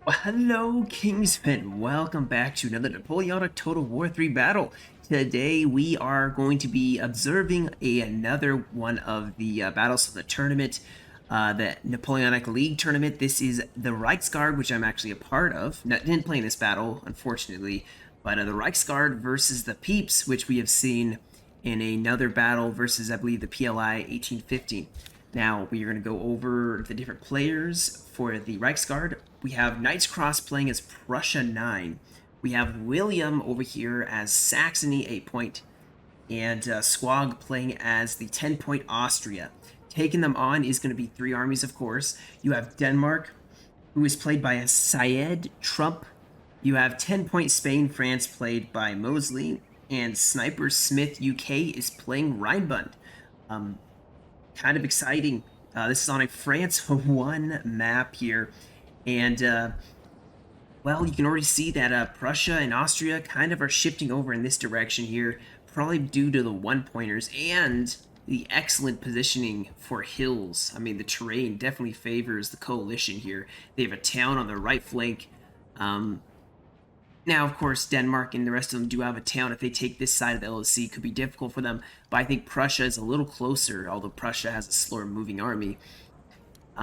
Well, hello, Kingston. Welcome back to another Napoleonic Total War 3 battle. Today, we are going to be observing another one of the battles of the tournament, the Napoleonic League tournament. This is the Reichsguard, which I'm actually a part of. Didn't play in this battle, unfortunately, but the Reichsguard versus the Peeps, which we have seen in another battle versus, I believe, the PLI 1815. Now, we are going to go over the different players for the Reichsguard. We have Knight's Cross playing as Prussia 9. We have William over here as Saxony 8 point. And Squag playing as the 10 point Austria. Taking them on is going to be three armies, of course. You have Denmark, who is played by a Syed Trump. You have 10 point Spain, France, played by Mosley. And Sniper Smith UK is playing Rhienbund. Kind of exciting. This is on a France 1 map here. And, well, you can already see that Prussia and Austria kind of are shifting over in this direction here, probably due to the one-pointers and the excellent positioning for hills. I mean, the terrain definitely favors the coalition here. They have a town on the right flank. Now, of course, Denmark and the rest of them do have a town. If they take this side of the LOC, it could be difficult for them. But I think Prussia is a little closer, although Prussia has a slower moving army.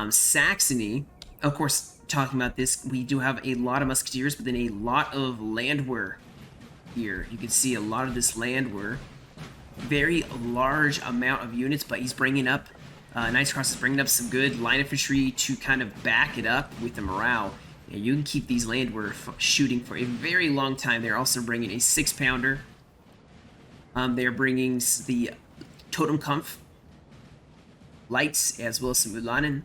Saxony, of course, talking about this, we do have a lot of musketeers, but then a lot of landwehr here. You can see a lot of this landwehr. Very large amount of units, but he's bringing up, Knight's Cross is bringing up some good line infantry to kind of back it up with the morale. And you can keep these landwehr shooting for a very long time. They're also bringing a 6-pounder. They're bringing the Totemkampf lights as well as some Ulanen.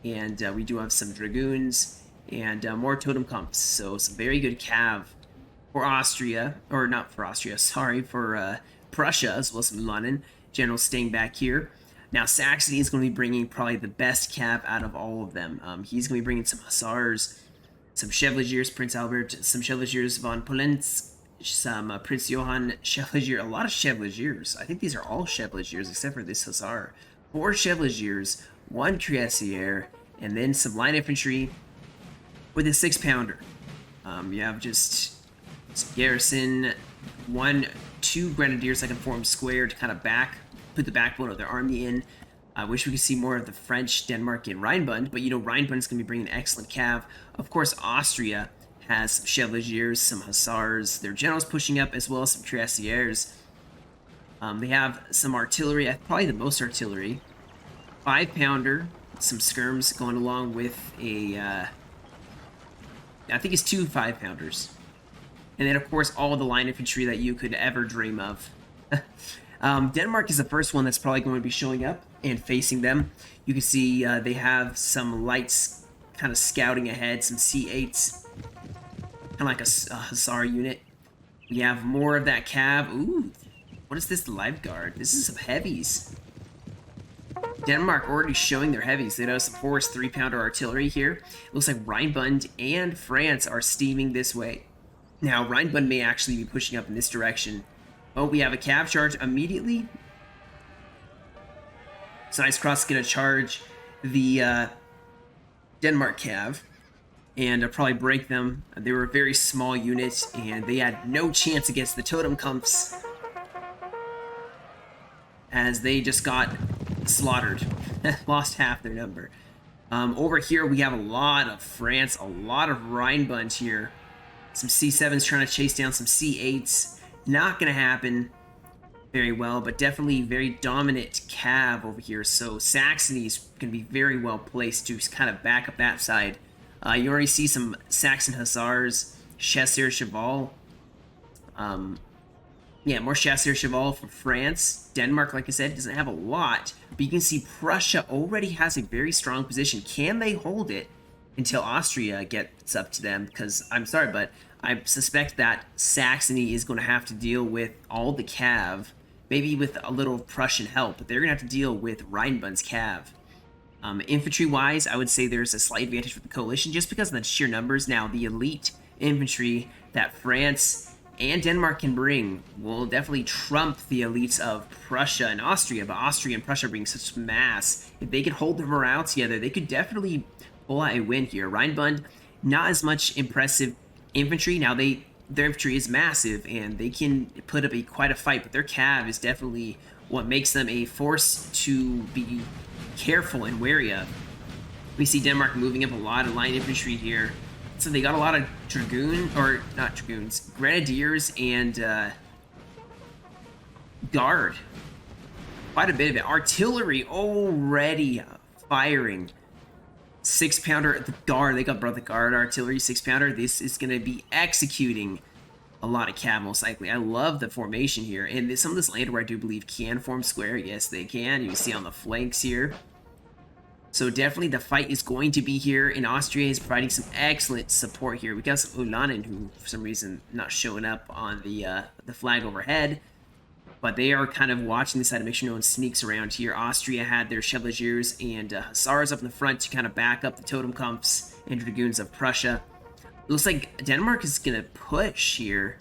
And we do have some dragoons and more Totemkampfs. So some very good cav for Austria, or not for Austria, sorry, for Prussia as well as some Ulanen. General staying back here. Now Saxony is going to be bringing probably the best cav out of all of them. He's going to be bringing some hussars, some Chevaliers, Prince Albert, some Chevaliers von Polensk, some Prince Johann Chevalier, a lot of Chevaliers. I think these are all Chevaliers except for this Hussar. 4 Chevaliers, 1 Cuirassier, and then some line infantry with a 6-pounder. You have just some garrison, 2 grenadiers that can form square to kind of put the backbone of their army in. I wish we could see more of the French, Denmark, and Rhienbund, but you know Rhienbund is going to be bringing an excellent cav. Of course, Austria has some Chevaliers, some Hussars, their generals pushing up, as well as some Cuirassiers. They have some artillery, probably the most artillery. 5-pounder, some skirms going along with a, I think it's 2 5-pounders. And then, of course, all the line infantry that you could ever dream of. Denmark is the first one that's probably going to be showing up and facing them. You can see they have some lights kind of scouting ahead, some C8s, kind of like a Hussar unit. We have more of that cav. Ooh, what is this life guard? This is some heavies. Denmark already showing their heavies. They have some forced 3-pounder artillery here. It looks like Rhienbund and France are steaming this way. Now, Rhienbund may actually be pushing up in this direction. Oh, we have a cav charge immediately. So Knight's Cross is going to charge the Denmark cav and probably break them. They were a very small unit, and they had no chance against the Totemkampfs as they just got slaughtered. Lost half their number. Over here, we have a lot of France, a lot of Rhienbund here. Some C7s trying to chase down some C8s. Not going to happen very well, but definitely very dominant cav over here. So Saxony's going to be very well placed to kind of back up that side. You already see some Saxon Hussars, Chasseurs Cheval. Yeah, more Chasseurs Cheval for France. Denmark, like I said, doesn't have a lot, but you can see Prussia already has a very strong position. Can they hold it until Austria gets up to them? Because, I'm sorry, but I suspect that Saxony is going to have to deal with all the cav, maybe with a little Prussian help, but they're going to have to deal with Rhienbund's cav. Infantry-wise, I would say there's a slight advantage for the coalition just because of the sheer numbers. Now, the elite infantry that France and Denmark can bring will definitely trump the elites of Prussia and Austria, but Austria and Prussia bring such mass. If they could hold their morale together, they could definitely pull out a win here. Rhienbund not as much impressive infantry. Now their infantry is massive and they can put up quite a fight, but their cav is definitely what makes them a force to be careful and wary of. We see Denmark moving up a lot of line infantry here. So they got a lot of grenadiers and guard. Quite a bit of it. Artillery already firing. 6-pounder, the guard, they brought the guard artillery 6-pounder. This is going to be executing a lot of cav, most likely. I love the formation here. And some of this land where I do believe can form square. Yes, they can. You can see on the flanks here. So definitely the fight is going to be here, and Austria is providing some excellent support here. We got some Ulanen, who for some reason not showing up on the flag overhead, but they are kind of watching this side to make sure no one sneaks around here. Austria had their Chevaliers and Hussars up in the front to kind of back up the Totemkampfs and Dragoons of Prussia. It looks like Denmark is going to push here.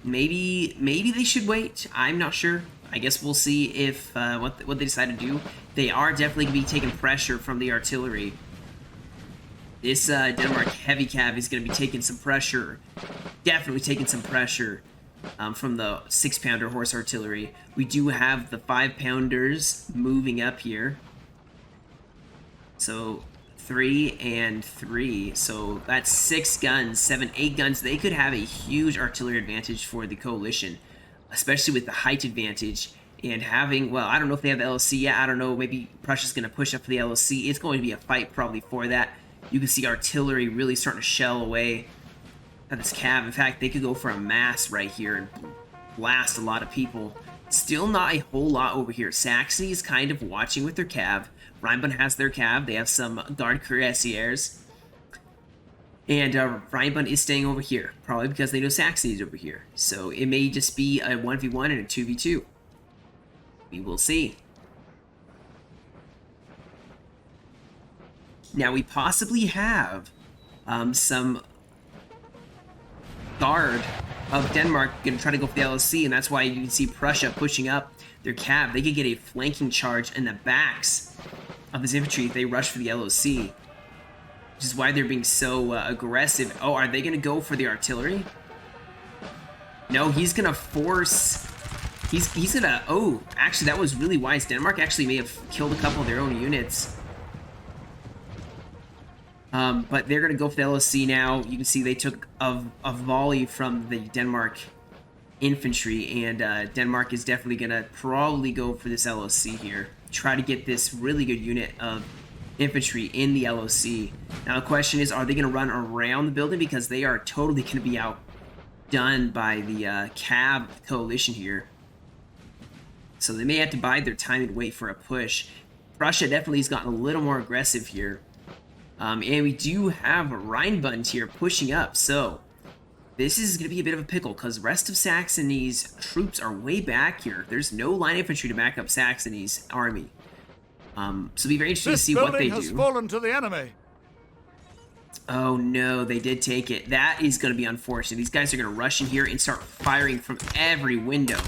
Maybe they should wait. I'm not sure. I guess we'll see if what they decide to do. They are definitely going to be taking pressure from the artillery. This Denmark heavy cav is going to be taking some pressure. Definitely taking some pressure from the 6-pounder horse artillery. We do have the 5-pounders moving up here. So 3 and 3. So that's 6 guns, 7, 8 guns. They could have a huge artillery advantage for the coalition, especially with the height advantage and having, well, I don't know if they have the LOC yet. I don't know. Maybe Prussia's going to push up for the LOC. It's going to be a fight probably for that. You can see artillery really starting to shell away at this cav. In fact, they could go for a mass right here and blast a lot of people. Still not a whole lot over here. Saxony is kind of watching with their cav. Rhienbund has their cav. They have some guard cuirassiers. And Rhienbund is staying over here, probably because they know Saxony is over here. So it may just be a 1v1 and a 2v2. We will see. Now we possibly have some guard of Denmark going to try to go for the LOC, and that's why you can see Prussia pushing up their cav. They could get a flanking charge in the backs of this infantry if they rush for the LOC. Which is why they're being so aggressive. Oh, are they going to go for the artillery? No, he's going to force... He's going to... Oh, actually, that was really wise. Denmark actually may have killed a couple of their own units. But they're going to go for the LOC now. You can see they took a volley from the Denmark infantry. And Denmark is definitely going to probably go for this LOC here. Try to get this really good unit of infantry in the LOC. Now the question is, are they going to run around the building? Because they are totally going to be outdone by the cav coalition here. So they may have to bide their time and wait for a push. Prussia definitely has gotten a little more aggressive here. And we do have Rhienbund here pushing up. So this is going to be a bit of a pickle because the rest of Saxony's troops are way back here. There's no line infantry to back up Saxony's army. So it'll be very interesting to see what they do. This building has fallen to the enemy. Oh no, they did take it. That is going to be unfortunate. These guys are going to rush in here and start firing from every window.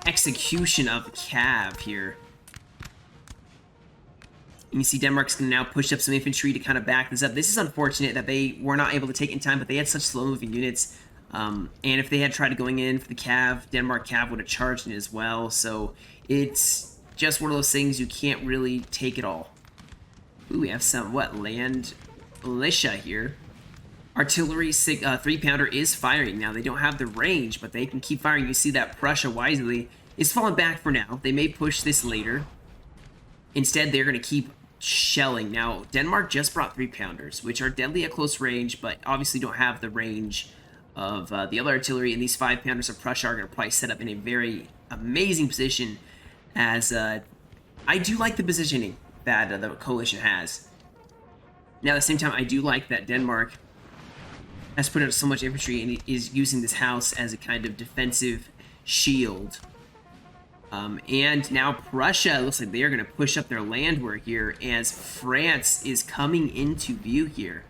Execution of cav here. You can see Denmark's going to now push up some infantry to kind of back this up. This is unfortunate that they were not able to take it in time, but they had such slow-moving units. And if they had tried going in for the cav, Denmark cav would have charged it as well. So it's just one of those things you can't really take it all. Ooh, we have some, land militia here. Artillery 3-pounder is firing. Now, they don't have the range, but they can keep firing. You see that Prussia wisely is falling back for now. They may push this later. Instead, they're going to keep shelling. Now, Denmark just brought 3-pounders, which are deadly at close range, but obviously don't have the range of the other artillery. And these 5-pounders of Prussia are going to probably set up in a very amazing position, as I do like the positioning that the coalition has. Now, at the same time, I do like that Denmark has put out so much infantry and is using this house as a kind of defensive shield. And now Prussia looks like they are going to push up their landward here as France is coming into view here.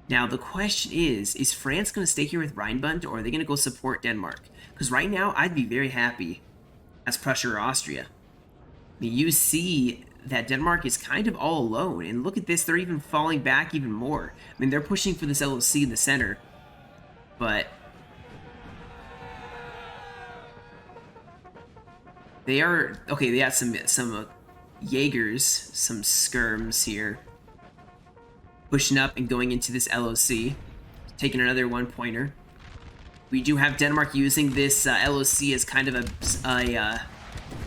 Now the question is France going to stay here with Rhienbund, or are they going to go support Denmark? Because right now I'd be very happy as Prussia or Austria. I mean, you see that Denmark is kind of all alone. And look at this, they're even falling back even more. I mean, they're pushing for this LOC in the center, but they are okay. They got some Jaegers, some skirms here, pushing up and going into this LOC, taking another 1-pointer. We do have Denmark using this LOC as kind of a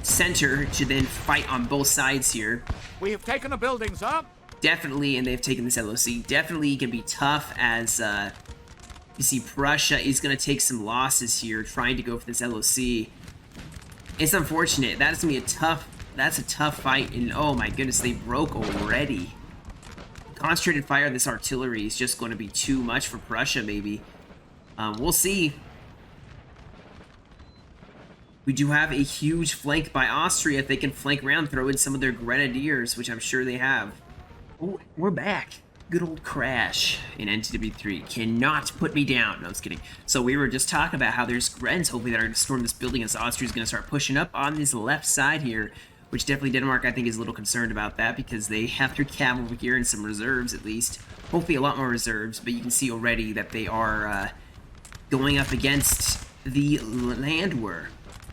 center to then fight on both sides here. We have taken a building, sir. Definitely, and they've taken this LOC. Definitely can be tough as you see Prussia is going to take some losses here trying to go for this LOC. It's unfortunate. That is going to be that's a tough fight, and oh my goodness, they broke already. Concentrated fire of this artillery is just going to be too much for Prussia, maybe. We'll see. We do have a huge flank by Austria. If they can flank around, throw in some of their grenadiers, which I'm sure they have. Oh, we're back. Good old Crash in NTW 3. Cannot put me down. No, I was kidding. So we were just talking about how there's Grens, hopefully, that are going to storm this building as Austria's going to start pushing up on this left side here, which definitely Denmark, I think, is a little concerned about that because they have their cavalry here and some reserves, at least. Hopefully a lot more reserves, but you can see already that they are going up against the Landwehr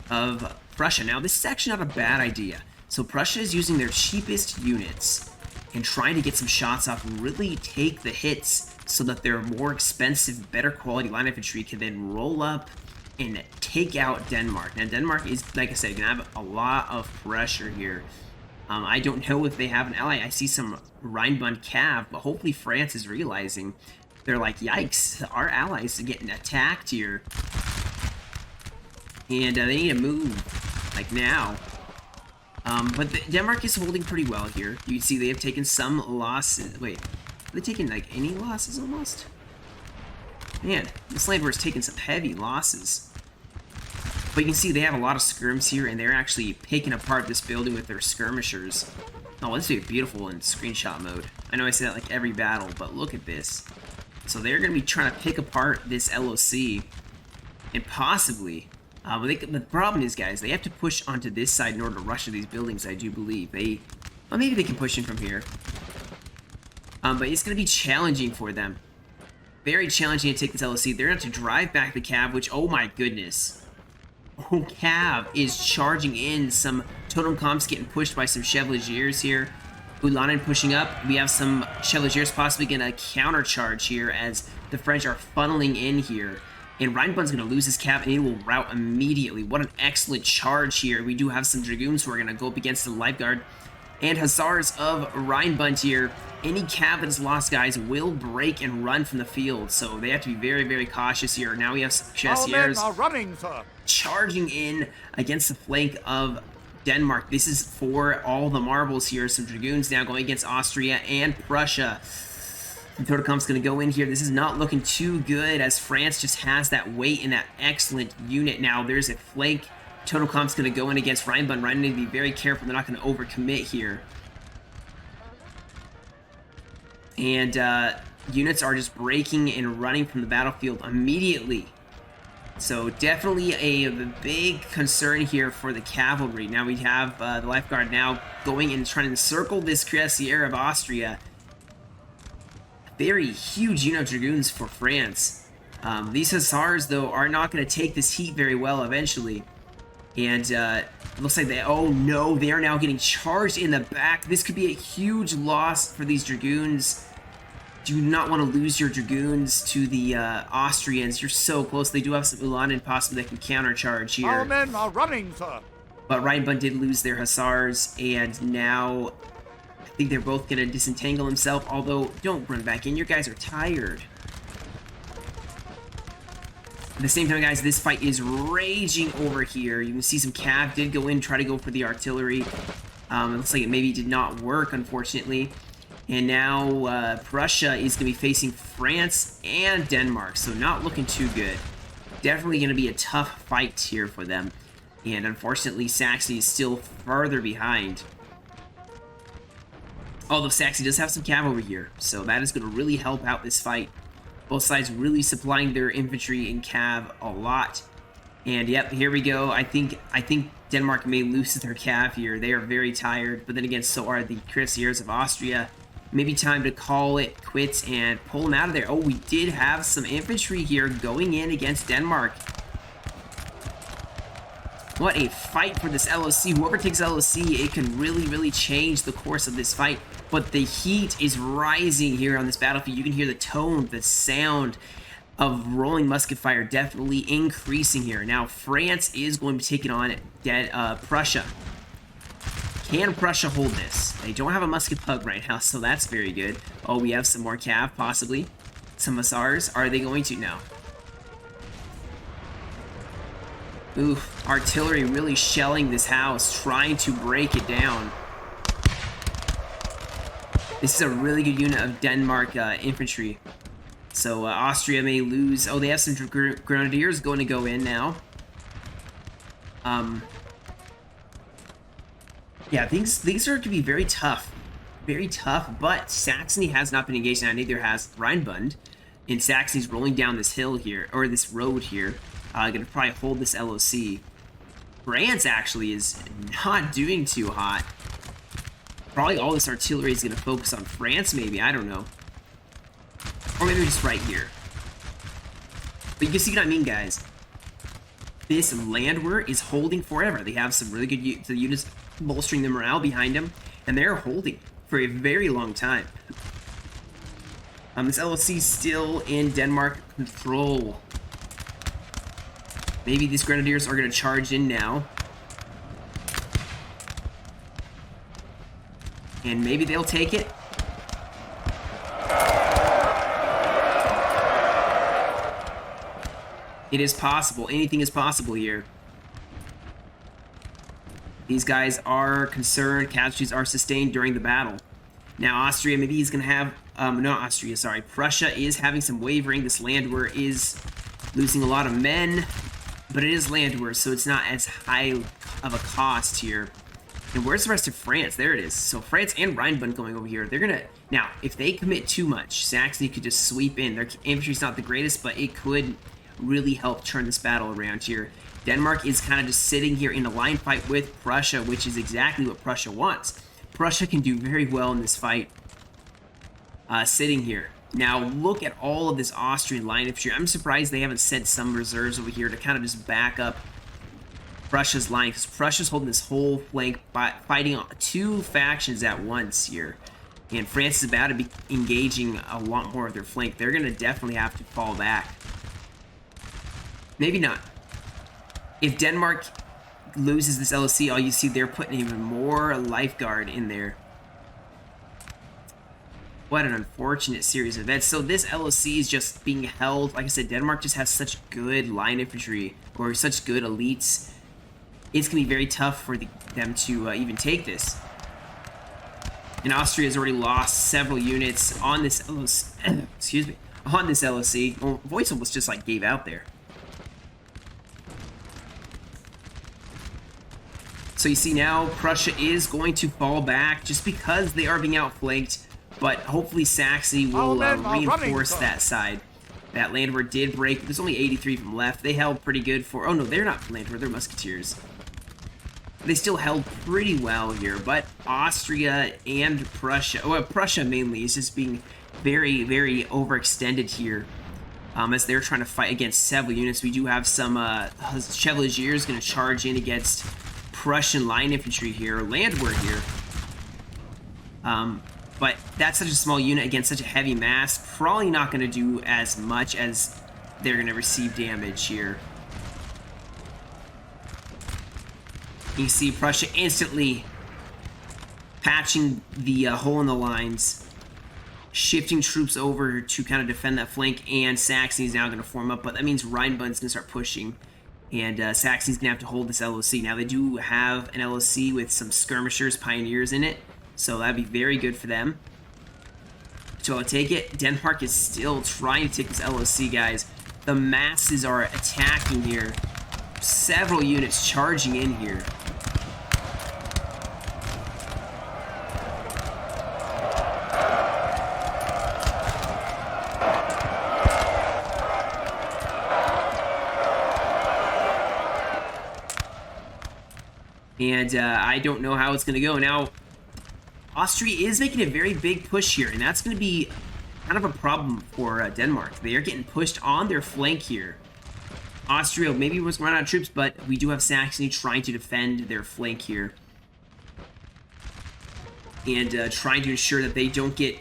of Prussia. Now, this is actually not a bad idea. So Prussia is using their cheapest units and trying to get some shots off and really take the hits so that their more expensive, better quality line infantry can then roll up and take out Denmark. Now, Denmark is, like I said, going to have a lot of pressure here. I don't know if they have an ally. I see some Rhienbund Cav, but hopefully France is realizing. They're like, yikes, our allies are getting attacked here. And they need to move, like now. But Denmark is holding pretty well here. You can see they have taken some losses. Wait, are they taking like any losses almost? Man, this Landwehr is taking some heavy losses. But you can see they have a lot of skirms here, and they're actually picking apart this building with their skirmishers. Oh, this would be beautiful in screenshot mode. I know I say that like every battle, but look at this. So they're going to be trying to pick apart this LOC, and possibly... but the problem is, guys, they have to push onto this side in order to rush to these buildings, I do believe. Well, maybe they can push in from here. But it's going to be challenging for them. Very challenging to take this LOC. They're going to have to drive back the Cav, which, oh my goodness. Oh, Cav is charging in. Some Totem Comps getting pushed by some Chevaliers here. Ulanen pushing up. We have some Chevaliers possibly going to countercharge here as the French are funneling in here. And Rhienbund's going to lose his Cav, and he will rout immediately. What an excellent charge here. We do have some Dragoons who are going to go up against the Life Guard. And Hussars of Rhienbund here. Any Cav that is lost, guys, will break and run from the field. So they have to be very, very cautious here. Now we have some Chasseurs charging in against the flank of Denmark. This is for all the marbles here. Some Dragoons now going against Austria and Prussia. Totekam's going to go in here. This is not looking too good as France just has that weight in that excellent unit. Now there's a flank. Totekam's going to go in against Rhienbund. Rhienbund need to be very careful. They're not going to overcommit here. And units are just breaking and running from the battlefield immediately. So definitely a big concern here for the cavalry. Now we have the Life Guard now going and trying to encircle this Cuirassier of Austria. Very huge unit of Dragoons for France. These Hussars, though, are not going to take this heat very well eventually. And it looks like they... Oh, no, they are now getting charged in the back. This could be a huge loss for these Dragoons. Do not want to lose your Dragoons to the Austrians. You're so close. They do have some Ulanen possibly that can countercharge here. Our men are running, sir. But Rhienbund did lose their Hussars, and now... I think they're both going to disentangle himself, although don't run back in. Your guys are tired. At the same time, guys, this fight is raging over here. You can see some Cav did go in, try to go for the artillery. It looks like it maybe did not work, unfortunately. And now Prussia is going to be facing France and Denmark, so not looking too good. Definitely going to be a tough fight here for them. And unfortunately, Saxony is still farther behind. Although Saxony does have some cavalry here, so that is going to really help out this fight. Both sides really supplying their infantry and cav a lot. And yep, here we go. I think Denmark may lose their cav here. They are very tired, but then again, so are the cuirassiers of Austria. Maybe time to call it quits and pull them out of there. Oh, we did have some infantry here going in against Denmark. What a fight for this LOC. Whoever takes LOC, it can really, really change the course of this fight. But the heat is rising here on this battlefield. You can hear the tone, the sound of rolling musket fire definitely increasing here. Now, France is going to be taking on Prussia. Can Prussia hold this? They don't have a musket pug right now, so that's very good. Oh, we have some more cav, possibly. Some hussars. Are they going to? No. Oof, artillery really shelling this house, trying to break it down. This is a really good unit of Denmark infantry. So Austria may lose. Oh, they have some grenadiers going to go in now. Yeah, things are going to be very tough. Very tough, but Saxony has not been engaged now. Neither has Rhienbund. And Saxony's rolling down this hill here, or this road here. Gonna probably hold this LOC. France actually is not doing too hot. Probably all this artillery is gonna focus on France, maybe. I don't know. Or maybe just right here. But you can see what I mean, guys. This landwehr is holding forever. They have some really good units bolstering the morale behind them, and they're holding for a very long time. This LOC is still in Denmark control. Maybe these grenadiers are going to charge in now. And maybe they'll take it. It is possible. Anything is possible here. These guys are concerned. Casualties are sustained during the battle. Now, Austria, maybe he's going to have... not Austria, sorry. Prussia is having some wavering. This landwehr is losing a lot of men. But it is landwehr, so it's not as high of a cost here. And where's the rest of France? There it is. So France and Rhienbund going over here. They're going to... Now, if they commit too much, Saxony could just sweep in. Their infantry's not the greatest, but it could really help turn this battle around here. Denmark is kind of just sitting here in a line fight with Prussia, which is exactly what Prussia wants. Prussia can do very well in this fight. Sitting here. Now, look at all of this Austrian line infantry. I'm surprised they haven't sent some reserves over here to kind of just back up Prussia's line, because Prussia's holding this whole flank, fighting two factions at once here. And France is about to be engaging a lot more of their flank. They're going to definitely have to fall back. Maybe not. If Denmark loses this LOC, all you see, they're putting even more lifeguard in there. What an unfortunate series of events. So this LOC is just being held. Like I said, Denmark just has such good line infantry, or such good elites. It's going to be very tough for them to even take this. And Austria has already lost several units on this LOC. Excuse me. On this LOC. Well, voice almost just like gave out there. So you see now, Prussia is going to fall back just because they are being outflanked. But hopefully Saxony will reinforce that side. That landwehr did break. There's only 83 from left. They held pretty good for... Oh, no, they're not landwehr. They're musketeers. They still held pretty well here. But Austria and Prussia... Well, Prussia mainly is just being very, very overextended here. As they're trying to fight against several units. We do have some Chevaliers going to charge in against Prussian line infantry here. Landwehr here. But that's such a small unit against such a heavy mass. Probably not going to do as much as they're going to receive damage here. You see Prussia instantly patching the hole in the lines. Shifting troops over to kind of defend that flank. And Saxony's now going to form up. But that means Rhienbund's going to start pushing. And Saxony's going to have to hold this LOC. Now they do have an LOC with some skirmishers, pioneers in it. So that'd be very good for them. So I'll take it. Denmark is still trying to take this LOC, guys. The masses are attacking here. Several units charging in here. And I don't know how it's going to go. Now, Austria is making a very big push here, and that's going to be kind of a problem for Denmark. They are getting pushed on their flank here. Austria maybe was run out of troops, but we do have Saxony trying to defend their flank here. And trying to ensure that they don't get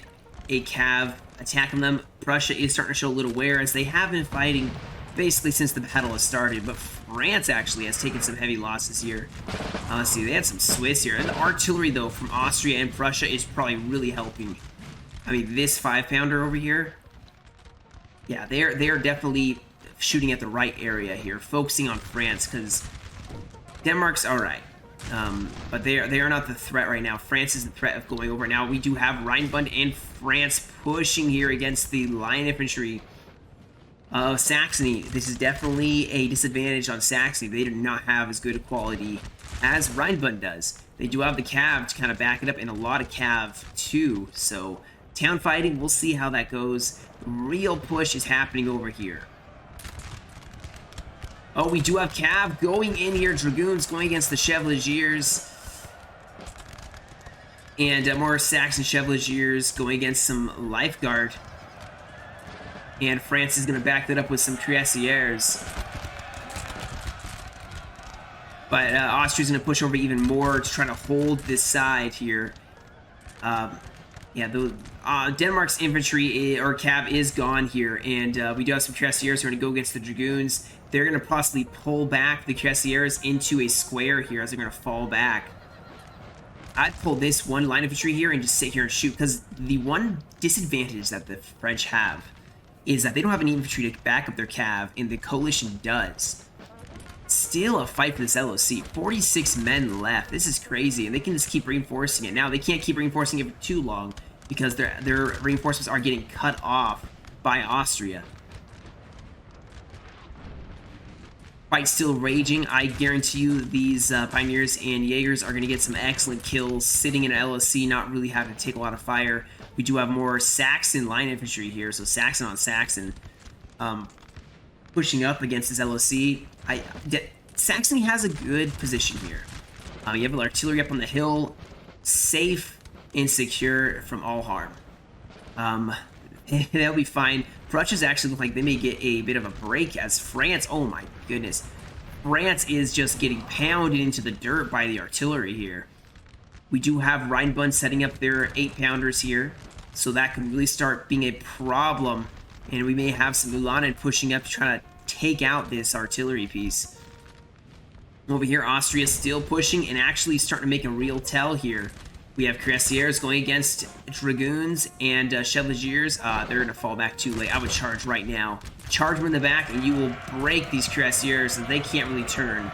a cav attacking them. Prussia is starting to show a little wear, as they have been fighting basically since the battle has started. But France actually has taken some heavy losses here. Let's see, they had some Swiss here. And the artillery, though, from Austria and Prussia is probably really helping. I mean, this 5-pounder over here, yeah, they are definitely shooting at the right area here, focusing on France, because Denmark's all right. But they are not the threat right now. France is the threat of going over. Now we do have Rhienbund and France pushing here against the line infantry of Saxony. This is definitely a disadvantage on Saxony. They do not have as good a quality as Rhienbund does. They do have the cav to kind of back it up, and a lot of cav too. So town fighting, we'll see how that goes. Real push is happening over here. Oh, we do have cav going in here. Dragoons going against the Chevaliers. And more Saxon Chevaliers going against some Lifeguard. And France is going to back that up with some Cuirassiers. But Austria's going to push over even more to try to hold this side here. Yeah, Denmark's infantry or cav is gone here, and we do have some Cuirassiers who are going to go against the Dragoons. They're going to possibly pull back the Cuirassiers into a square here as they're going to fall back. I'd pull this one line infantry here and just sit here and shoot, because the one disadvantage that the French have is that they don't have any infantry to back up their cav, and the coalition does. Still a fight for this LOC. 46 men left. This is crazy, and they can just keep reinforcing it. Now, they can't keep reinforcing it for too long because their reinforcements are getting cut off by Austria. Fight still raging. I guarantee you these Pioneers and Jaegers are going to get some excellent kills sitting in an LOC, not really having to take a lot of fire. We do have more Saxon line infantry here, so Saxon on Saxon pushing up against this LOC. Saxony has a good position here. You have artillery up on the hill, safe and secure from all harm. That'll be fine. Prussia's actually look like they may get a bit of a break, as France, oh my goodness, France is just getting pounded into the dirt by the artillery here. We do have Rhienbund setting up their 8-pounders here, so that could really start being a problem, and we may have some Ulanen pushing up to try to take out this artillery piece. Over here, Austria is still pushing and actually starting to make a real tell here. We have Cuirassiers going against Dragoons and Chevaliers. They're going to fall back too late. I would charge right now. Charge them in the back, and you will break these Cuirassiers, and they can't really turn.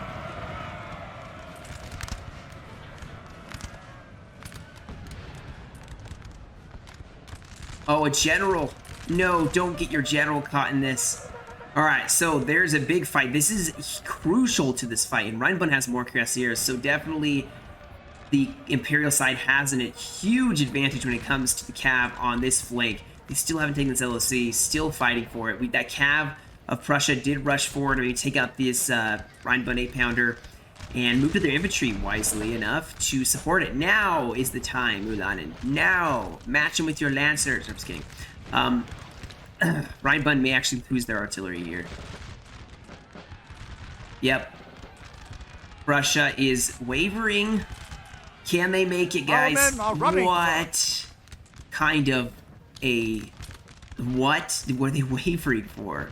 Oh, a general. No, don't get your general caught in this. Alright, so there's a big fight. This is crucial to this fight, and Rhienbund has more Cuirassiers, so definitely the Imperial side has a huge advantage when it comes to the cav on this flank. They still haven't taken this LOC, still fighting for it. That cav of Prussia did rush forward to take out this Rhienbund 8-pounder and move to their infantry wisely enough to support it. Now is the time, Ulanen. Now! Match them with your Lancers. I'm just kidding. Rhienbund may actually lose their artillery here. Yep. Prussia is wavering. Can they make it, guys? What kind of a... What were they wavering for?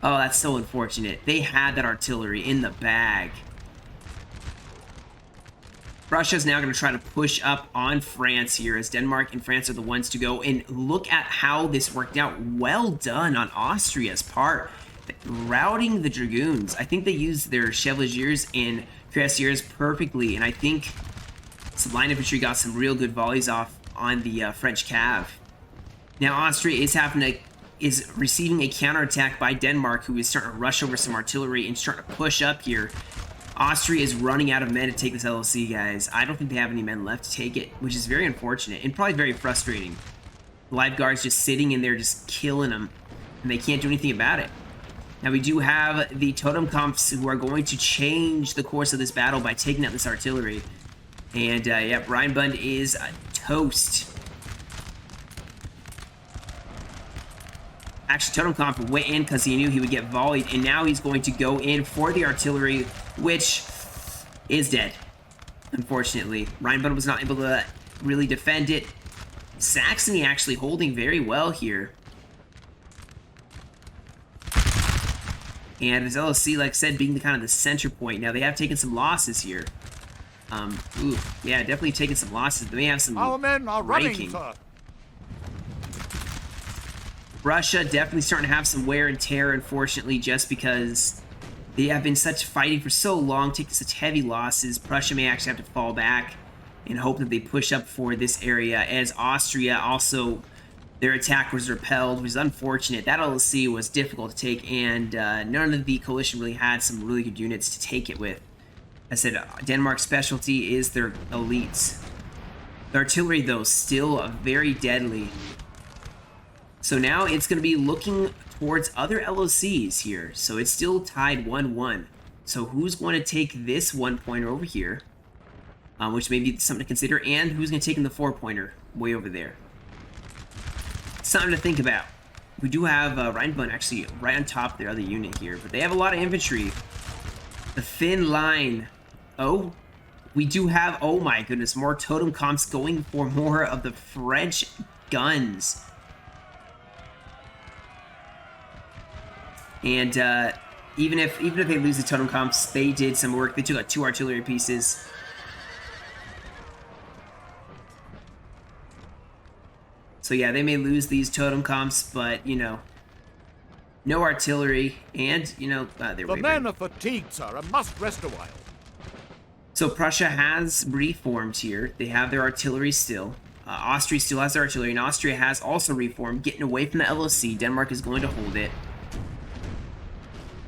Oh, that's so unfortunate. They had that artillery in the bag. Russia's now going to try to push up on France here, as Denmark and France are the ones to go. And look at how this worked out. Well done on Austria's part. Routing the Dragoons. I think they used their Chevaliers and Cuirassiers perfectly. And I think some line infantry got some real good volleys off on the French cav. Now Austria is receiving a counterattack by Denmark, who is starting to rush over some artillery and starting to push up here. Austria is running out of men to take this LOC, guys. I don't think they have any men left to take it, which is very unfortunate and probably very frustrating. The Life Guard's just sitting in there just killing them, and they can't do anything about it. Now we do have the Totemkampfs who are going to change the course of this battle by taking out this artillery. And, yep, Rhienbund is toast. Actually, Totemkampf went in because he knew he would get volleyed, and now he's going to go in for the artillery, which is dead, unfortunately. Rhienbund was not able to really defend it. Saxony actually holding very well here. And this LOC, like I said, being the kind of the center point. Now, they have taken some losses here. Ooh, yeah, definitely taken some losses. They may have some Our men are running, breaking. sir. Russia definitely starting to have some wear and tear, unfortunately, just because they have been such fighting for so long, taking such heavy losses. Prussia may actually have to fall back and hope that they push up for this area, as Austria also, their attack was repelled, which is unfortunate. That LLC was difficult to take, and none of the coalition really had some really good units to take it with. I said Denmark's specialty is their elites. The artillery, though, still very deadly. So now it's going to be looking towards other LOCs here. So it's still tied 1-1. So who's going to take this 1-pointer over here? Which may be something to consider. And who's going to take in the 4-pointer way over there? Something to think about. We do have Rhienbund actually right on top of their other unit here. But they have a lot of infantry. The thin line. Oh, we do have, oh my goodness, more Totemkampfs going for more of the French guns. And even if they lose the Totemkampfs, they did some work. They took out 2 artillery pieces. So yeah, they may lose these Totemkampfs, but you know, no artillery, and you know, they're the men are fatigued, sir, and must rest a while. So Prussia has reformed here. They have their artillery still. Austria still has their artillery, and Austria has also reformed, getting away from the LOC. Denmark is going to hold it.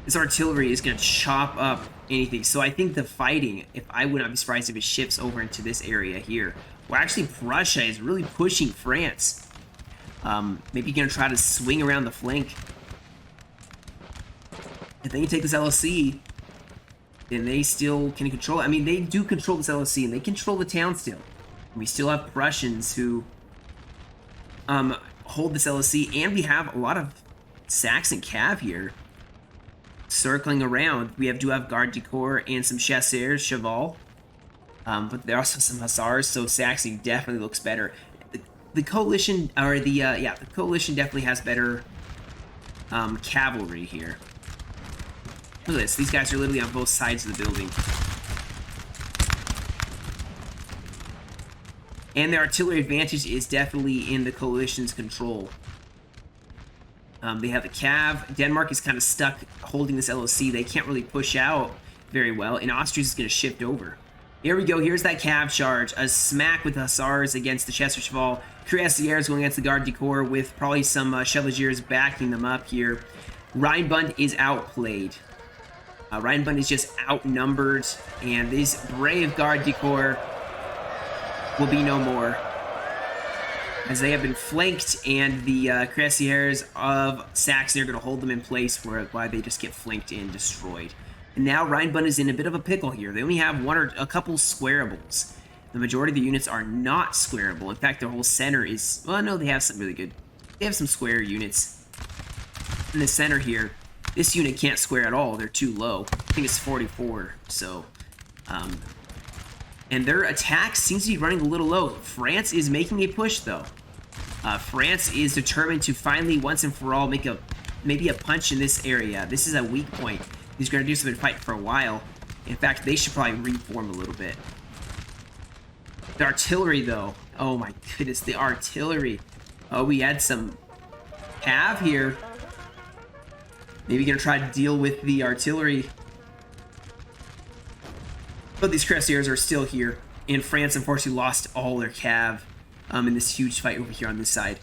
This artillery is going to chop up anything. So I think the fighting, if I would not be surprised if it shifts over into this area here. Well, actually, Prussia is really pushing France. Maybe going to try to swing around the flank. If they can take this LOC, then they still can control it. I mean, they do control this LOC, and they control the town still. And we still have Prussians who hold this LOC, and we have a lot of Saxon cav here. Circling around, we do have Garde du Corps and some chasseurs, cheval, but there are also some hussars. So Saxony definitely looks better. The coalition, or the coalition definitely has better cavalry here. Look at this; these guys are literally on both sides of the building, and their artillery advantage is definitely in the coalition's control. They have the Cav. Denmark is kind of stuck holding this LOC. They can't really push out very well, and Austria is going to shift over. Here we go. Here's that Cav charge. A smack with Hussars against the Chasseurs Cheval. Cuirassiers going against the Garde du Corps with probably some Chevaliers backing them up here. Rhienbund is outplayed. Rhienbund is just outnumbered, and these brave Garde du Corps will be no more, as they have been flanked, and the Cuirassiers of Saxony are going to hold them in place while they just get flanked and destroyed. And now Rhienbund is in a bit of a pickle here. They only have one or a couple squarables. The majority of the units are not squarable. In fact, their whole center is... Well, no, they have some really good... They have some square units. In the center here, this unit can't square at all. They're too low. I think it's 44, so... and their attack seems to be running a little low. France is making a push, though. France is determined to finally, once and for all, make maybe a punch in this area. This is a weak point. He's going to do something to fight for a while. In fact, they should probably reform a little bit. The artillery, though. Oh my goodness, the artillery. Oh, we had some cav here. Maybe going to try to deal with the artillery. But these Cuirassiers are still here, and France unfortunately lost all their cav in this huge fight over here on this side.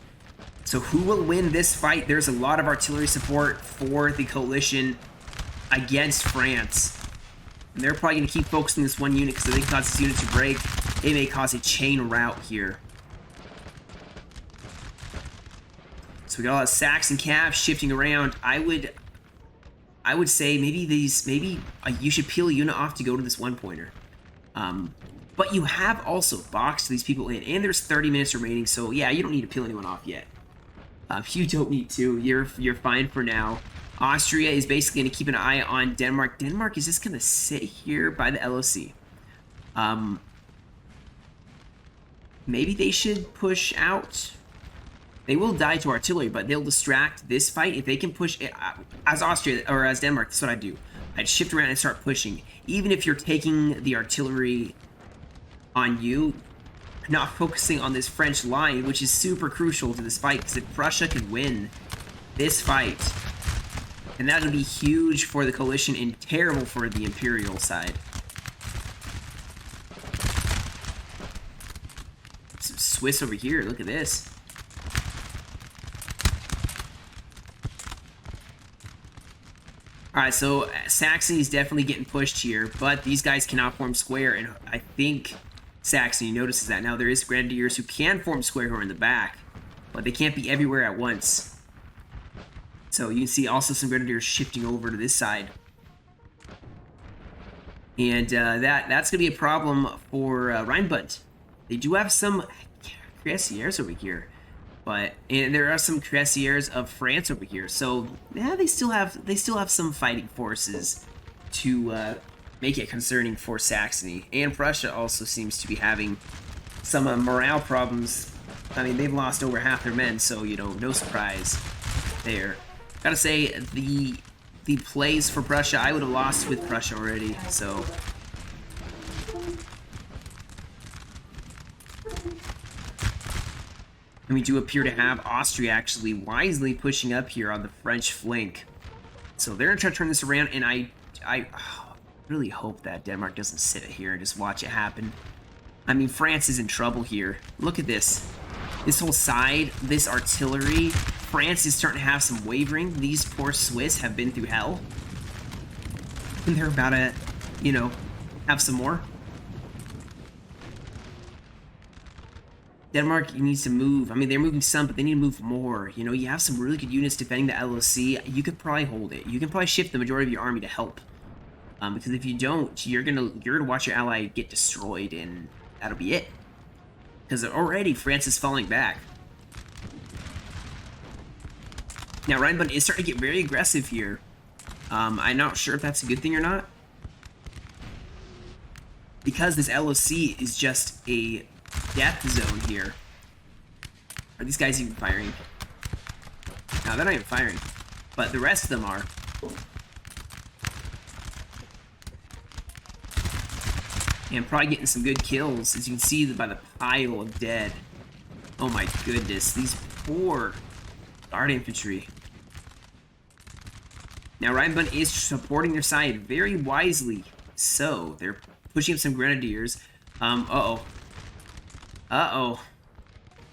So who will win this fight? There's a lot of artillery support for the coalition against France. And they're probably going to keep focusing this one unit, because if they cause this unit to break, it may cause a chain rout here. So we got a lot of Saxon cav shifting around. I would I would say maybe you should peel a unit off to go to this one pointer. But you have also boxed these people in, and there's 30 minutes remaining, so yeah, you don't need to peel anyone off yet. You don't need to. You're fine for now. Austria is basically going to keep an eye on Denmark. Denmark is just going to sit here by the LOC. Maybe they should push out. They will die to artillery, but they'll distract this fight. If they can push it, as Austria, or as Denmark, that's what I'd do. I'd shift around and start pushing. Even if you're taking the artillery on you, not focusing on this French line, which is super crucial to this fight, because if Prussia can win this fight, then that would be huge for the coalition and terrible for the Imperial side. Some Swiss over here, look at this. Alright, so Saxony is definitely getting pushed here, but these guys cannot form square, and I think Saxony notices that. Now, there is Grenadiers who can form square who are in the back, but they can't be everywhere at once. So you can see also some Grenadiers shifting over to this side. And that's going to be a problem for Rhienbund. They do have some cuirassiers over here. And there are some cuirassiers of France over here, so yeah, they still have some fighting forces to make it concerning for Saxony. And Prussia also seems to be having some morale problems. I mean, they've lost over half their men, so you know, no surprise there. Gotta say, the plays for Prussia, I would have lost with Prussia already, so. And we do appear to have Austria actually wisely pushing up here on the French flank. So they're going to try to turn this around, and I really hope that Denmark doesn't sit here and just watch it happen. I mean, France is in trouble here. Look at this. This whole side, this artillery. France is starting to have some wavering. These poor Swiss have been through hell. And they're about to, you know, have some more. Denmark needs to move. I mean, they're moving some, but they need to move more. You know, you have some really good units defending the LOC. You could probably hold it. You can probably shift the majority of your army to help. Because if you don't, you're gonna watch your ally get destroyed, and that'll be it. Because already France is falling back. Now, Rhienbund is starting to get very aggressive here. I'm not sure if that's a good thing or not. Because this LOC is just a death zone here. Are these guys even firing? No, they're not even firing. But the rest of them are. And probably getting some good kills, as you can see by the pile of dead. Oh my goodness, these poor guard infantry. Now, Rhienbund is supporting their side very wisely. So, they're pushing up some grenadiers. Uh-oh. Uh-oh.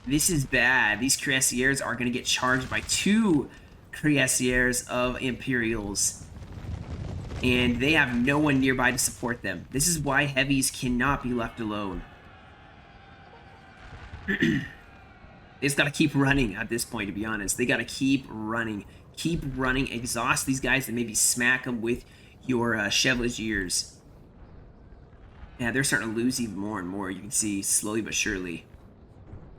This is bad. These cuirassiers are going to get charged by 2 cuirassiers of Imperials. And they have no one nearby to support them. This is why heavies cannot be left alone. They just got to keep running at this point, to be honest. They got to keep running. Keep running. Exhaust these guys and maybe smack them with your Chevaliers. Yeah, they're starting to lose even more and more. You can see slowly but surely.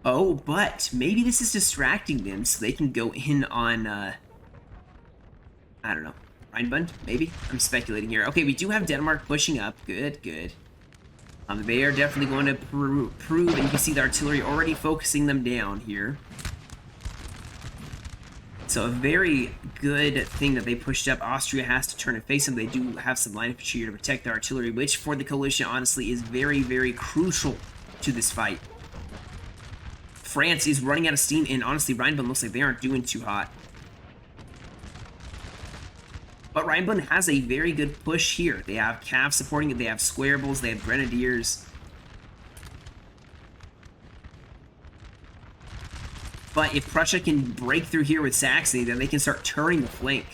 Oh, but maybe this is distracting them so they can go in on, I don't know, Rhienbund, maybe? I'm speculating here. Okay, we do have Denmark pushing up. Good, good. They are definitely going to prove, and you can see the artillery already focusing them down here. So a very good thing that they pushed up. Austria has to turn and face them. They do have some line infantry to protect the artillery, which for the coalition, honestly, is very, very crucial to this fight. France is running out of steam, and honestly, Rhienbund looks like they aren't doing too hot. But Rhienbund has a very good push here. They have Cav supporting it, they have Squareables, they have Grenadiers. But if Prussia can break through here with Saxony, then they can start turning the flank.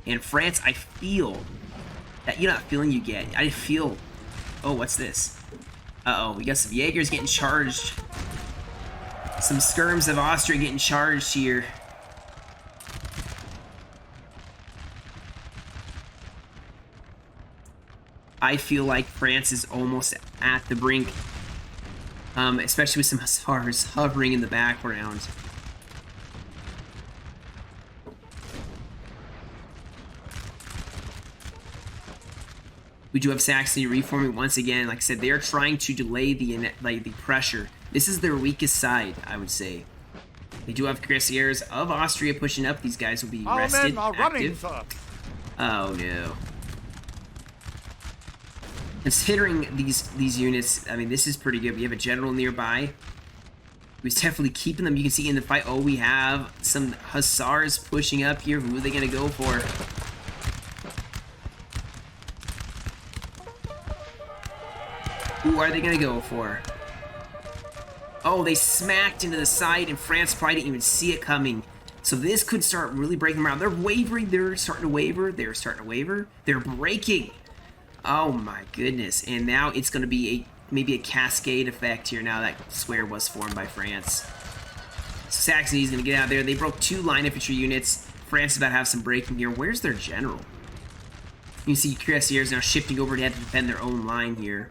And France, I feel that, you know that feeling you get? I feel, oh, what's this? Uh-oh, we got some Jaegers getting charged. Some skirms of Austria getting charged here. I feel like France is almost at the brink, especially with some hussars hovering in the background. We do have Saxony reforming once again. Like I said, they are trying to delay the pressure. This is their weakest side, I would say. They do have cuirassiers of Austria pushing up. These guys will be rested, active. Oh no. Considering these units, I mean, this is pretty good. We have a general nearby. He's definitely keeping them. You can see in the fight, oh, we have some hussars pushing up here. Who are they going to go for? Who are they going to go for? Oh, they smacked into the side, and France probably didn't even see it coming. So this could start really breaking around. They're wavering. They're starting to waver. They're starting to waver. They're breaking. Oh, my goodness. And now it's going to be maybe a cascade effect here now that square was formed by France. So Saxony's going to get out there. They broke 2 line infantry units. France is about to have some breaking here. Where's their general? You see cuirassiers now shifting over to have to defend their own line here.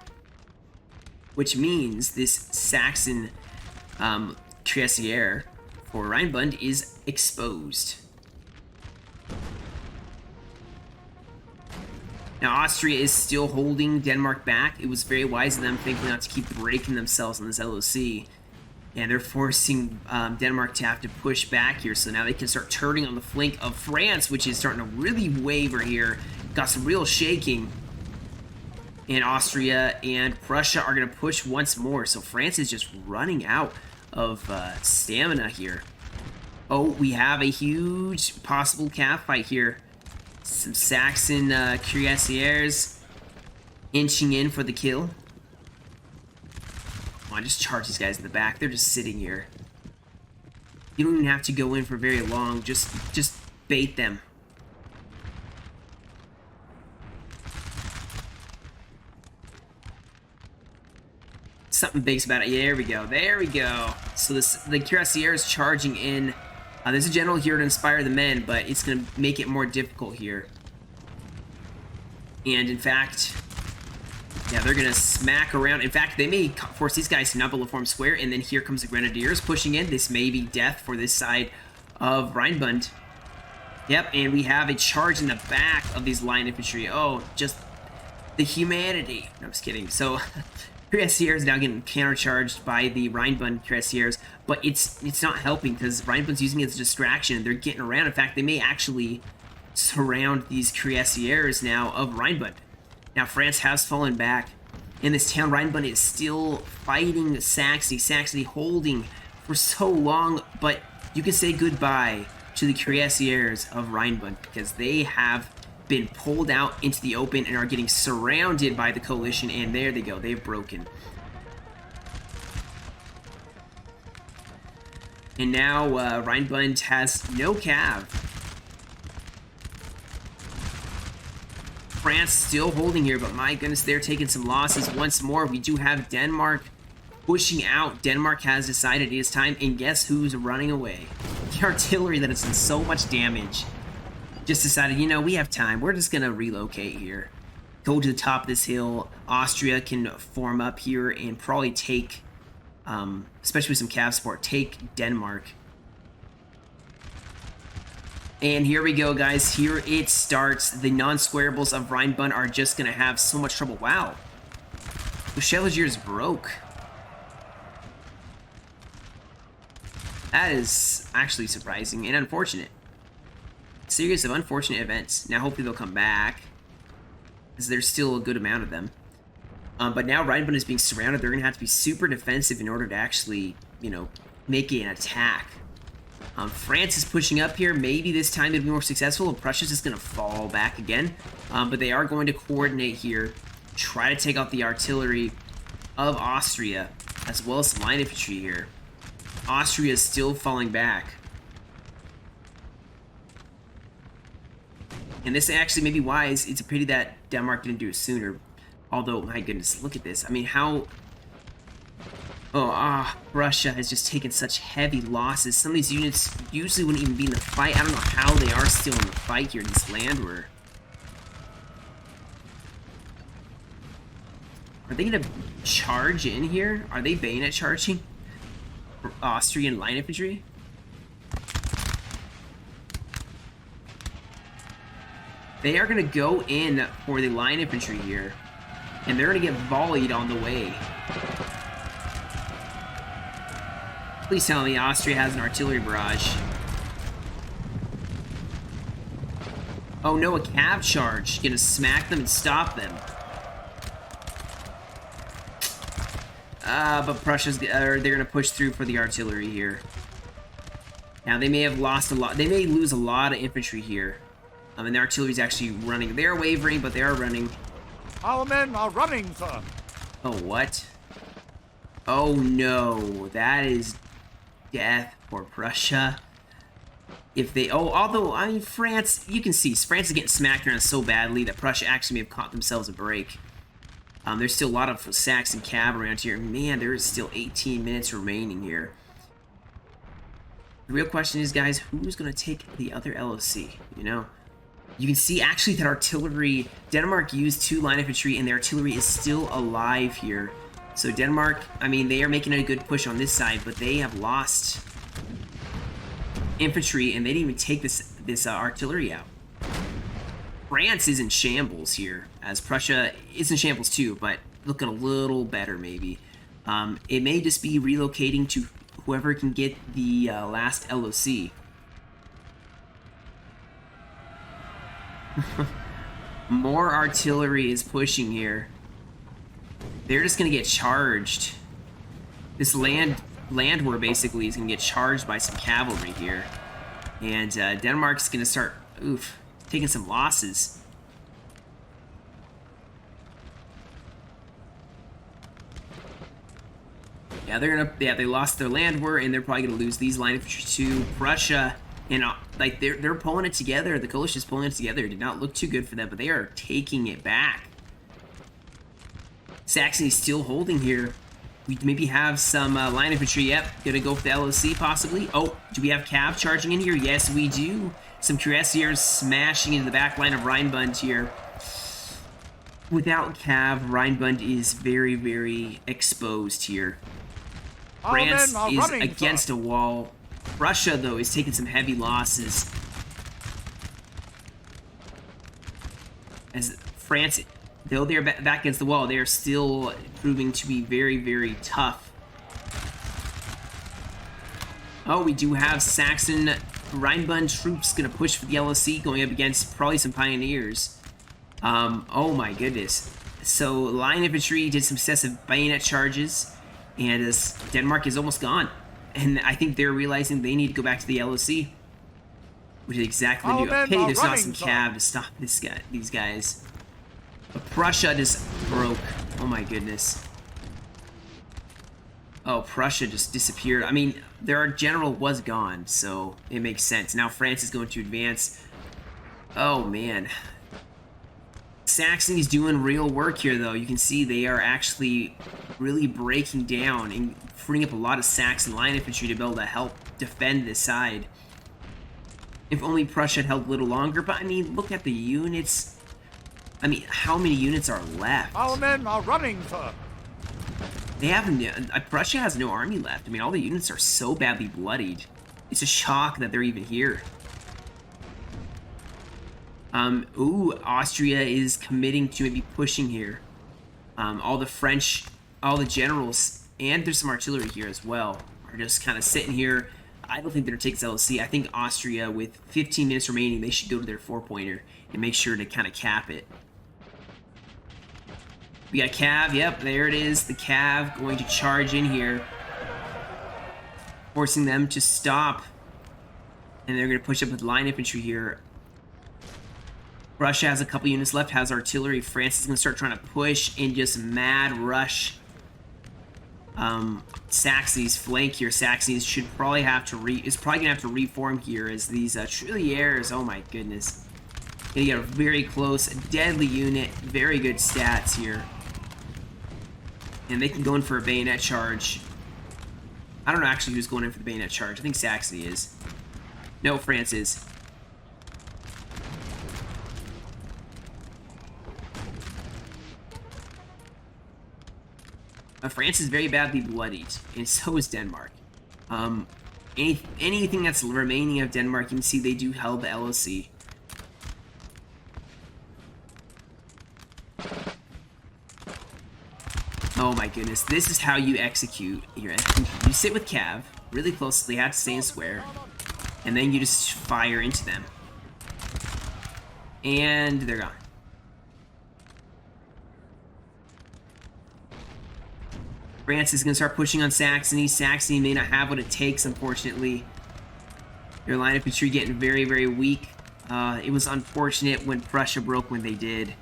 Which means this Saxon cuirassier for Rhienbund is exposed. Now Austria is still holding Denmark back. It was very wise of them thinking not to keep breaking themselves on this LOC. And they're forcing Denmark to have to push back here, so now they can start turning on the flank of France, which is starting to really waver here. Got some real shaking. And Austria and Prussia are going to push once more. So France is just running out of stamina here. Oh, we have a huge possible cav fight here. Some Saxon cuirassiers inching in for the kill. Come on, just charge these guys in the back. They're just sitting here. You don't even have to go in for very long. Just bait them. Something big's about it. Yeah, there we go. There we go. So the cuirassier is charging in. There's a general here to inspire the men, but it's going to make it more difficult here. And in fact, yeah, they're going to smack around. In fact, they may force these guys to not be able to form square, and then here comes the grenadiers pushing in. This may be death for this side of Rhienbund. Yep, and we have a charge in the back of these line infantry. Oh, just the humanity. No, I'm just kidding. So cuirassiers now getting countercharged by the Rhienbund cuirassiers, but it's not helping because Rhienbund's using it as a distraction and they're getting around. In fact, they may actually surround these cuirassiers now of Rhienbund. Now France has fallen back. In this town, Rhienbund is still fighting Saxony. Saxony holding for so long, but you can say goodbye to the cuirassiers of Rhienbund because they have been pulled out into the open and are getting surrounded by the coalition, and there they go. They've broken. And now Rhienbund has no cav. France still holding here, but my goodness, they're taking some losses once more. We do have Denmark pushing out. Denmark has decided it is time, and guess who's running away? The artillery that has done so much damage just decided, you know, we have time. We're just going to relocate here. Go to the top of this hill. Austria can form up here and probably take, especially with some cav support, take Denmark. And here we go, guys. Here it starts. The non-squarables of Rhienbund are just going to have so much trouble. Wow. The Chevaliers broke. That is actually surprising and unfortunate. Series of unfortunate events. Now hopefully they'll come back, because there's still a good amount of them. But now Rhienbund is being surrounded. They're going to have to be super defensive in order to actually, you know, make an attack. France is pushing up here. Maybe this time they'll be more successful. Prussia's just going to fall back again. But they are going to coordinate here, try to take out the artillery of Austria, as well as some line infantry here. Austria is still falling back. And this actually may be wise. It's a pity that Denmark didn't do it sooner. Although, my goodness, look at this. I mean, how... Oh, Russia has just taken such heavy losses. Some of these units usually wouldn't even be in the fight. I don't know how they are still in the fight here in this land war. Are they gonna charge in here? Are they bayonet charging? For Austrian line infantry? They are gonna go in for the line infantry here. And they're gonna get volleyed on the way. Please tell me Austria has an artillery barrage. Oh no, a cav charge. Gonna smack them and stop them. But Prussia's, they're gonna push through for the artillery here. Now they may have lost a lot. They may lose a lot of infantry here. And the artillery's actually running. They're wavering, but they are running. Our men are running, sir. Oh, what? Oh no, that is death for Prussia. If they, although, I mean, France, you can see, France is getting smacked around so badly that Prussia actually may have caught themselves a break. There's still a lot of Saxon cavalry around here. Man, there is still 18 minutes remaining here. The real question is, guys, who's going to take the other LOC, you know? You can see, actually, that artillery, Denmark used 2 line infantry, and their artillery is still alive here. So Denmark, I mean, they are making a good push on this side, but they have lost infantry, and they didn't even take this artillery out. France is in shambles here, as Prussia is in shambles too, but looking a little better maybe. It may just be relocating to whoever can get the last LOC. More artillery is pushing here. They're just gonna get charged. This land war basically is gonna get charged by some cavalry here, and Denmark's gonna start taking some losses. Yeah, they lost their land war, and they're probably gonna lose these line infantry to Prussia. And like they're pulling it together. The coalition's pulling it together. It did not look too good for them, but they are taking it back. Saxony's still holding here. We maybe have some line infantry. Yep, gonna go for the LOC possibly. Oh, do we have cav charging in here? Yes, we do. Some cuirassiers smashing into the back line of Rhienbund here. Without cav, Rhienbund is very, very exposed here. France is against a wall. Russia, though, is taking some heavy losses. As France, though they're back against the wall, they are still proving to be very, very tough. Oh, we do have Saxon Rhienbund troops going to push for the LOC, going up against probably some pioneers. Oh my goodness. So line infantry did some successive bayonet charges, and as Denmark is almost gone. And I think they're realizing they need to go back to the LOC, which is exactly what they do. Pity there's not some cav to stop these guys. But Prussia just broke. Oh my goodness. Oh, Prussia just disappeared. I mean, their general was gone, so it makes sense. Now France is going to advance. Oh man. Saxony's doing real work here, though. You can see they are actually really breaking down and freeing up a lot of Saxon line infantry to be able to help defend this side. If only Prussia had held a little longer, but I mean, look at the units. I mean, how many units are left? Our men are running, sir. They have Prussia has no army left. I mean, all the units are so badly bloodied. It's a shock that they're even here. Austria is committing to maybe pushing here. All the generals, and there's some artillery here as well, are just kind of sitting here. I don't think they're taking LOC. I think Austria, with 15 minutes remaining, they should go to their 4-pointer and make sure to kind of cap it. We got Cav. Yep, there it is. The Cav going to charge in here, forcing them to stop. And they're going to push up with line infantry here. Russia has a couple units left, has artillery. France is going to start trying to push and just mad rush Saxony's flank here. Saxony's should probably have to is probably going to have to reform here as these Trilliers, oh my goodness. Gonna get a very close, deadly unit, very good stats here. And they can go in for a bayonet charge. I don't know actually who's going in for the bayonet charge. I think Saxony is. No, France is. France is very badly bloodied, and so is Denmark. Anything that's remaining of Denmark, you can see they do held the LOC. Oh my goodness, this is how you execute your enemy. You sit with Cav, really close, they have to stay in square, and then you just fire into them. And they're gone. France is going to start pushing on Saxony. Saxony may not have what it takes, unfortunately. Their line of infantry getting very, very weak. It was unfortunate when Prussia broke when they did.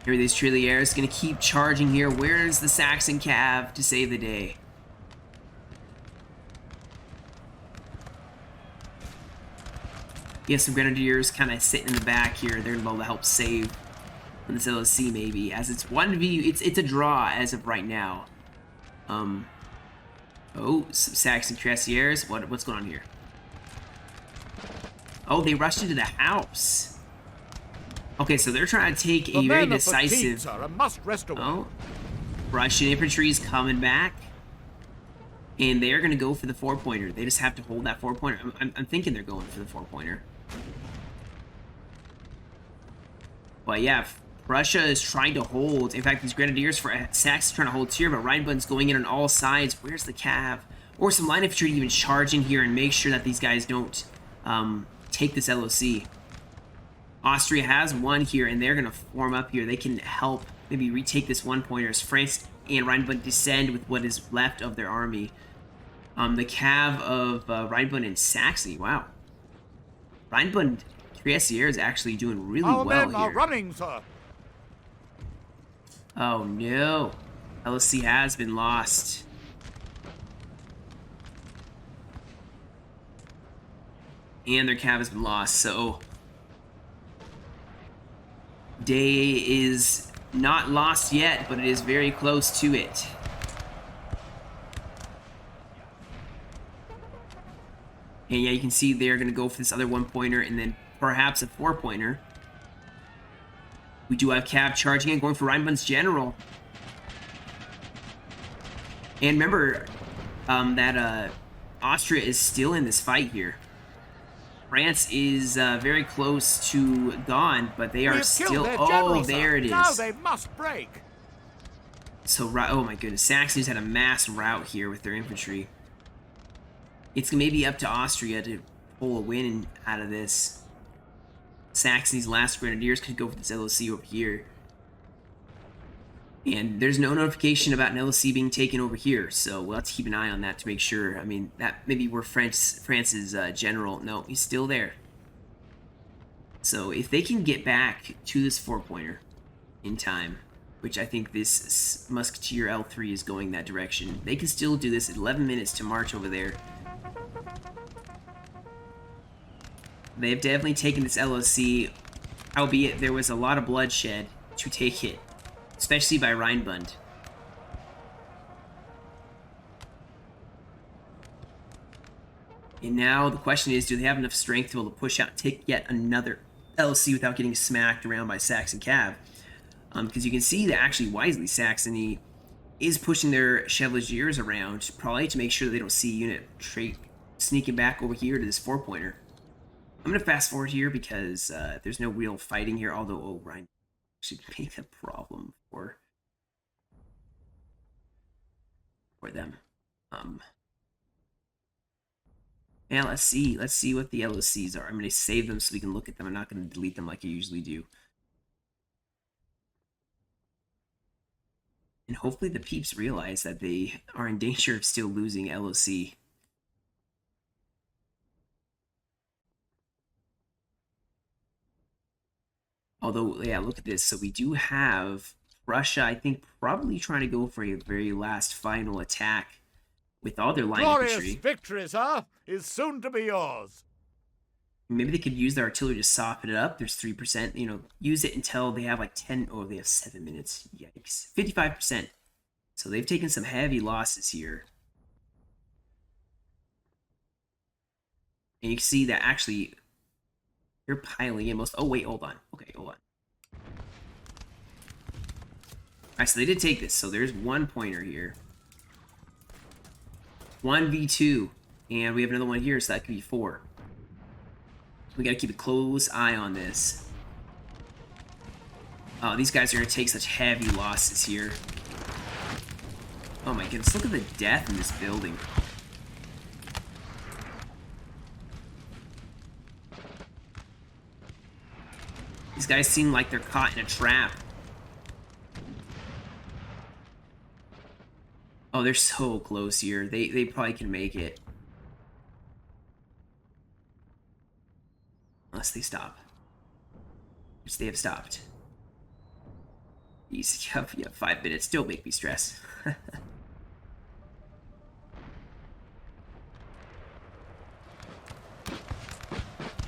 Here, these Trilliers going to keep charging here. Where's the Saxon Cav to save the day? You have some Grenadiers kind of sitting in the back here. They're able to help save on this LOC maybe. As it's 1v, it's a draw as of right now. Oh, some Saxon Cuirassiers. What's going on here? Oh, they rushed into the house. Okay, so they're trying to take a very decisive. Oh, Prussian infantry is coming back, and they're going to go for the 4-pointer. They just have to hold that 4-pointer. I'm thinking they're going for the 4-pointer. But yeah, Prussia is trying to hold. In fact, these Grenadiers for Saxon trying to hold here, but Rhienbund's going in on all sides. Where's the Cav? Or some line infantry even charge in here and make sure that these guys don't take this LOC. Austria has one here, and they're going to form up here. They can help maybe retake this 1-pointer as France and Rhienbund descend with what is left of their army. The Cav of Rhienbund and Saxony. Wow. Rhienbund Cuirassier is actually doing really well here. Our men are running, sir. Oh no. LOC has been lost. And their Cav has been lost, so day is not lost yet, but it is very close to it. And yeah, you can see they're going to go for this other 1-pointer and then perhaps a 4-pointer. We do have Cav charging in, going for Rhienbund's general. And remember that Austria is still in this fight here. France is very close to gone, but they are still. Oh, there it is. Now they must break. So, oh my goodness, Saxony's had a mass rout here with their infantry. It's maybe up to Austria to pull a win out of this. Saxony's last Grenadiers could go for this LOC over here. And there's no notification about an LOC being taken over here, so we'll have to keep an eye on that to make sure. I mean, that maybe were France's general. No, he's still there. So if they can get back to this 4-pointer in time, which I think this Musketeer L3 is going that direction, they can still do this. 11 minutes to march over there. They have definitely taken this LOC, albeit there was a lot of bloodshed to take it, especially by Rhienbund. And now the question is, do they have enough strength to be able to push out and take yet another LOC without getting smacked around by Saxon Cav? Because you can see that actually wisely Saxony is pushing their Chevaliers around, probably to make sure that they don't see unit trait sneaking back over here to this 4-pointer. I'm going to fast forward here because there's no real fighting here, although, oh, Rhienbund should make a problem for them. Yeah, let's see what the LOCs are. I'm going to save them so we can look at them. I'm not going to delete them like I usually do. And hopefully the Peeps realize that they are in danger of still losing LOC. Although, yeah, look at this. So we do have Russia, I think, probably trying to go for a very last final attack with all their line infantry. Glorious victory, sir, is soon to be yours. Maybe they could use their artillery to soften it up. There's 3%. You know, use it until they have like 10. Oh, they have 7 minutes. Yikes. 55%. So they've taken some heavy losses here. And you can see that actually they're piling in most. Oh, wait, hold on. Okay, hold on. Alright, so they did take this. So there's 1 pointer here. 1v2. And we have another one here, so that could be 4. We gotta keep a close eye on this. Oh, these guys are gonna take such heavy losses here. Oh my goodness, look at the death in this building. These guys seem like they're caught in a trap. Oh, they're so close here. They probably can make it. Unless they stop. Which they have stopped. Easy. You have 5 minutes. Don't make me stress.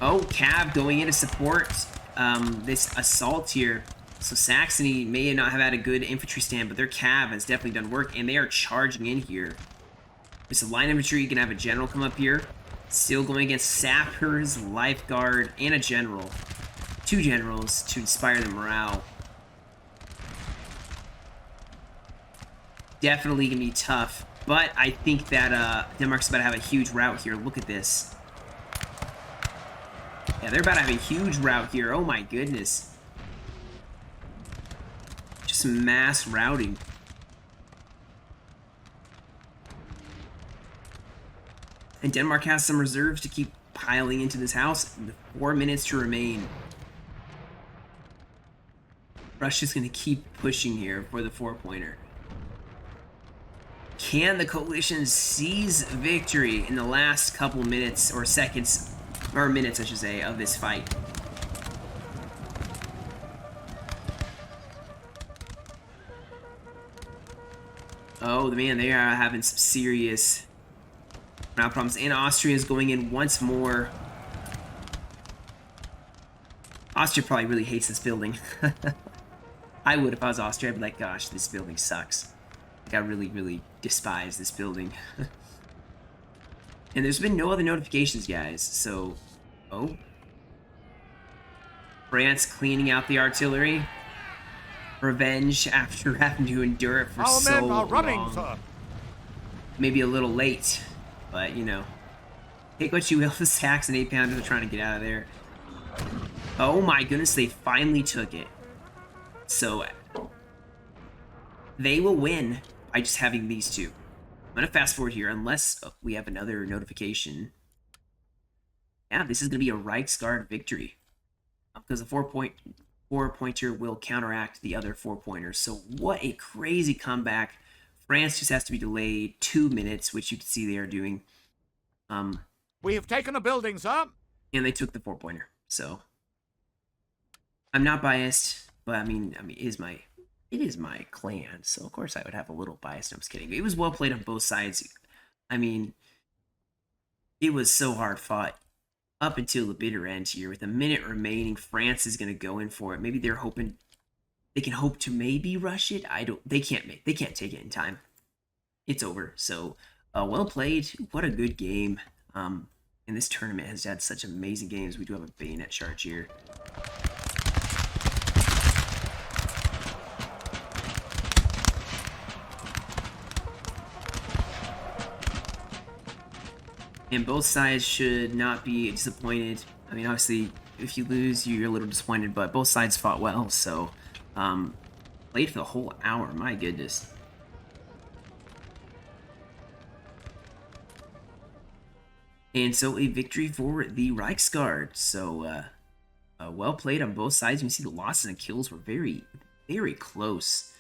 Oh, Cav going in to support this assault here. So Saxony may not have had a good infantry stand, but their Cav has definitely done work, and they are charging in here. There's a line infantry. You can have a general come up here. Still going against sappers, lifeguard, and a general. 2 generals to inspire the morale. Definitely gonna be tough, but I think that Denmark's about to have a huge rout here. Look at this. Yeah, they're about to have a huge rout here. Oh my goodness. Just mass routing. And Denmark has some reserves to keep piling into this house. 4 minutes to remain. Russia's going to keep pushing here for the 4-pointer. Can the coalition seize victory in the last couple minutes or seconds, or minutes I should say, of this fight? Oh man, they are having some serious problems. And Austria is going in once more. Austria probably really hates this building. I would if I was Austria. I'd be like, gosh, this building sucks. Like, I really, really despise this building. And there's been no other notifications, guys. So, oh. France cleaning out the artillery. Revenge after having to endure it for so Our men are running, long. sir. Maybe a little late. But, you know, take what you will. The Saxon 8-pounders are trying to get out of there. Oh my goodness, they finally took it. So, they will win by just having these 2. I'm going to fast forward here, unless we have another notification. Yeah, this is going to be a Reichsguard victory. Because the 4-pointer will counteract the other 4-pointers. So, what a crazy comeback. France just has to be delayed 2 minutes, which you can see they are doing. We have taken a building, sir. And they took the 4-pointer. So I'm not biased, but I mean, it is my clan, so of course I would have a little bias. No, I'm just kidding. It was well played on both sides. I mean, it was so hard fought up until the bitter end here. With a minute remaining, France is going to go in for it. Maybe they're hoping. They can hope to maybe rush it. They can't take it in time. It's over. So, well played. What a good game. And this tournament has had such amazing games. We do have a bayonet charge here. And both sides should not be disappointed. I mean, obviously, if you lose, you're a little disappointed, but both sides fought well, so played for the whole hour. My goodness. And so a victory for the Reichsguard. So well played on both sides. You can see the losses and kills were very, very close.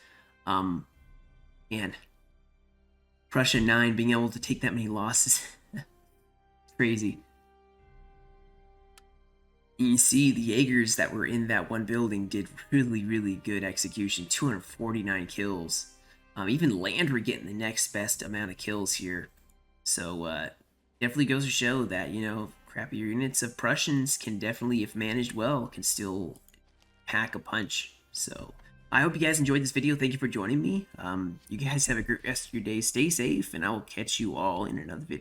And Prussia 9 being able to take that many losses. Crazy. You see the Jaegers that were in that one building did really, really good execution. 249 kills. Even Land were getting the next best amount of kills here. So definitely goes to show that, you know, crappier units of Prussians can definitely, if managed well, can still pack a punch. So I hope you guys enjoyed this video. Thank you for joining me. You guys have a great rest of your day. Stay safe, and I will catch you all in another video.